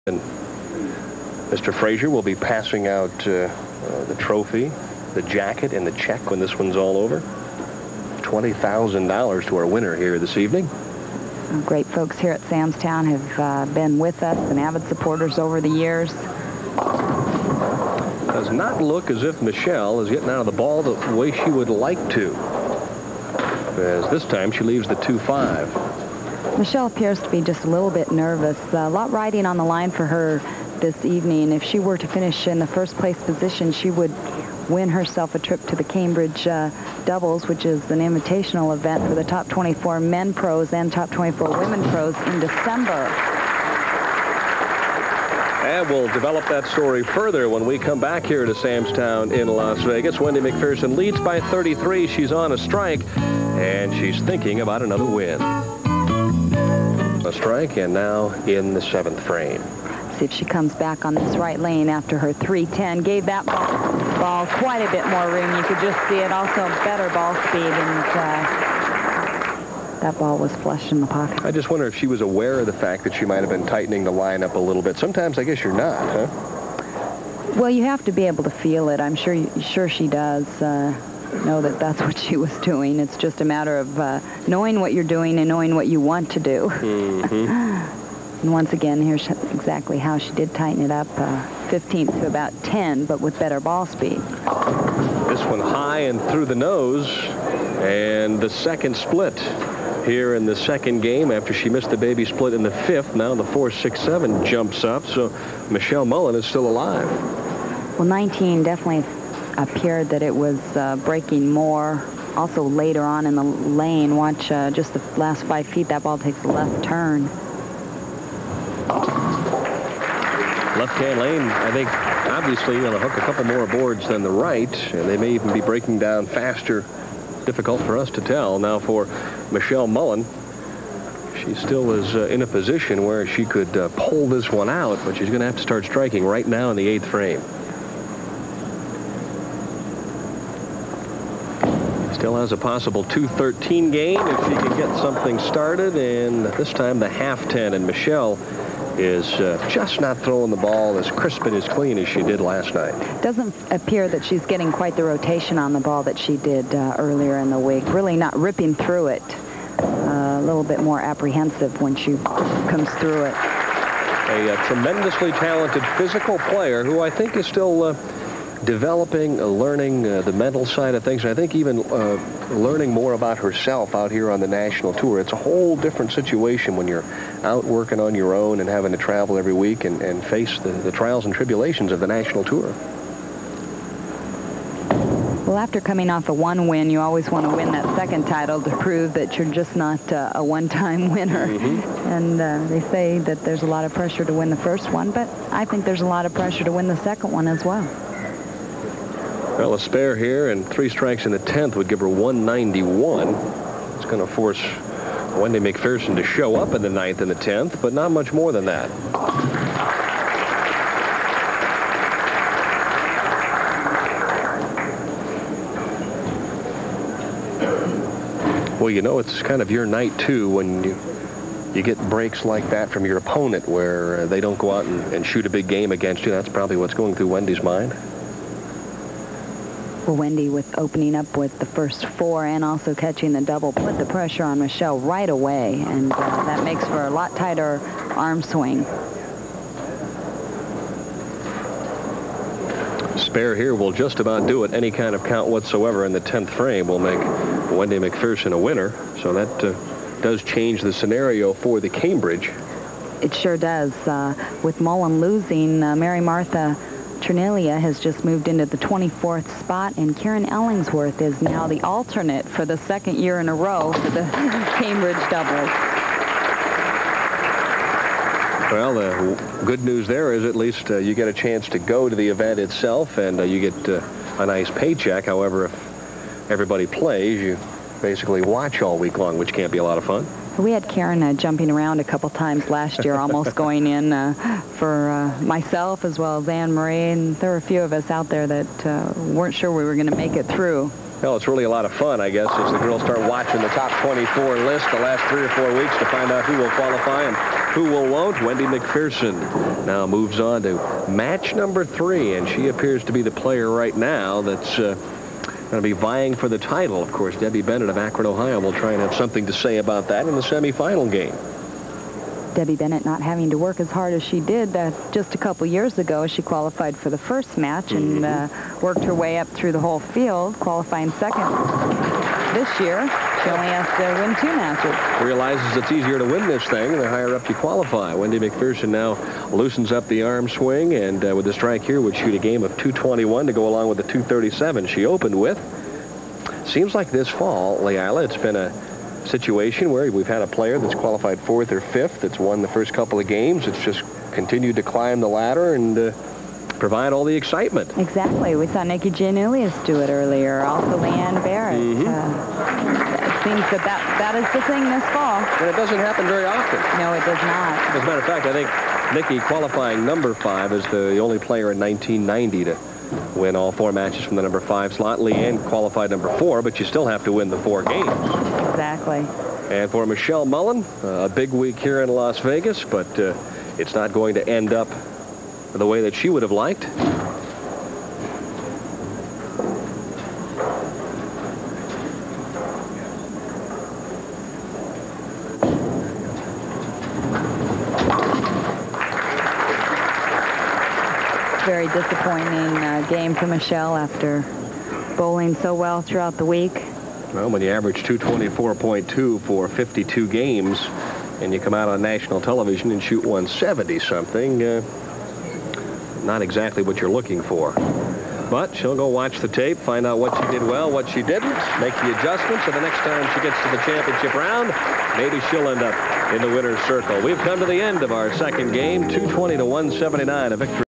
And Mr. Frazier will be passing out the trophy, the jacket, and the check when this one's all over. $20,000 to our winner here this evening. Great folks here at Sam's Town have been with us and avid supporters over the years. Does not look as if Michelle is getting out of the ball the way she would like to, as this time she leaves the 2-5. Michelle appears to be just a little bit nervous. A lot riding on the line for her this evening. If she were to finish in the first place position, she would win herself a trip to the Cambridge Doubles, which is an invitational event for the top 24 men pros and top 24 women pros in December. And we'll develop that story further when we come back here to Sam's Town in Las Vegas. Wendy McPherson leads by 33. She's on a strike, and she's thinking about another win. A strike, and now in the 7th frame. See if she comes back on this right lane after her 310. Gave that ball quite a bit more room. You could just see it. Also better ball speed, and that ball was flush in the pocket. I just wonder if she was aware of the fact that she might have been tightening the lineup a little bit. Sometimes I guess you're not, huh? Well, you have to be able to feel it. I'm sure she does know that that's what she was doing. It's just a matter of knowing what you're doing and knowing what you want to do. And once again, here's exactly how she did tighten it up. 15th to about 10, but with better ball speed. This one high and through the nose, and the second split here in the second game after she missed the baby split in the 5th. Now the 4-6-7 jumps up, so Michelle Mullen is still alive. Well, 19 definitely appeared that it was breaking more. Also later on in the lane, watch just the last 5 feet, that ball takes a left turn. Left-hand lane, I think, obviously going to hook a couple more boards than the right, and they may even be breaking down faster. Difficult for us to tell. Now for Michelle Mullen, she still is in a position where she could pull this one out, but she's going to have to start striking right now in the 8th frame. Still has a possible 2-13 game if she can get something started, and this time the half 10, and Michelle is just not throwing the ball as crisp and as clean as she did last night. Doesn't appear that she's getting quite the rotation on the ball that she did earlier in the week. Really not ripping through it. A little bit more apprehensive when she comes through it. A tremendously talented physical player who I think is still developing, learning the mental side of things, and I think even learning more about herself out here on the national tour. It's a whole different situation when you're out working on your own and having to travel every week and face the trials and tribulations of the national tour. Well, after coming off a 1 win, you always want to win that second title to prove that you're just not a one-time winner. And they say that there's a lot of pressure to win the first one, but I think there's a lot of pressure to win the second one as well. Well, a spare here and 3 strikes in the 10th would give her 191. It's going to force Wendy McPherson to show up in the 9th and the 10th, but not much more than that. Well, you know, it's kind of your night, too, when you get breaks like that from your opponent where they don't go out and shoot a big game against you. That's probably what's going through Wendy's mind. Well, Wendy, with opening up with the first 4 and also catching the double, put the pressure on Michelle right away, and that makes for a lot tighter arm swing. Spare here will just about do it. Any kind of count whatsoever in the 10th frame will make Wendy McPherson a winner, so that does change the scenario for the Cambridge. It sure does. With Mullen losing, Mary Martha Ternelia has just moved into the 24th spot, and Karen Ellingsworth is now the alternate for the 2nd year in a row for the Cambridge Doubles. Well, the good news there is at least you get a chance to go to the event itself, and you get a nice paycheck. However, if everybody plays, you basically watch all week long, which can't be a lot of fun. We had Karen jumping around a couple times last year, almost going in for myself as well as Anne Marie, and there were a few of us out there that weren't sure we were going to make it through. Well, it's really a lot of fun, I guess, as the girls start watching the top 24 list the last 3 or 4 weeks to find out who will qualify and who won't. Wendy McPherson now moves on to match number 3, and she appears to be the player right now that's going to be vying for the title. Of course, Debbie Bennett of Akron, Ohio will try and have something to say about that in the semifinal game. Debbie Bennett not having to work as hard as she did just a couple years ago. She qualified for the first match and worked her way up through the whole field, qualifying second. This year, she only has to win 2 matches. Realizes it's easier to win this thing the higher up you qualify. Wendy McPherson now loosens up the arm swing, and with the strike here would shoot a game of .221 to go along with the .237 she opened with. Seems like this fall, Leila, it's been a situation where we've had a player that's qualified 4th or 5th that's won the first couple of games. It's just continued to climb the ladder and provide all the excitement. Exactly. We saw Nikki Giannoulias do it earlier. Also Leanne Barrett. It seems that is the thing this fall. And it doesn't happen very often. No, it does not. As a matter of fact, I think Nikki qualifying number 5 is the only player in 1990 to win all 4 matches from the number 5 slot. Leanne qualified number 4, but you still have to win the 4 games. Exactly. And for Michelle Mullen, a big week here in Las Vegas, but it's not going to end up the way that she would have liked. Very disappointing game for Michelle after bowling so well throughout the week. Well, when you average 224.2 for 52 games and you come out on national television and shoot 170-something, not exactly what you're looking for. But she'll go watch the tape, find out what she did well, what she didn't, make the adjustments, so the next time she gets to the championship round, maybe she'll end up in the winner's circle. We've come to the end of our second game, 220 to 179, a victory.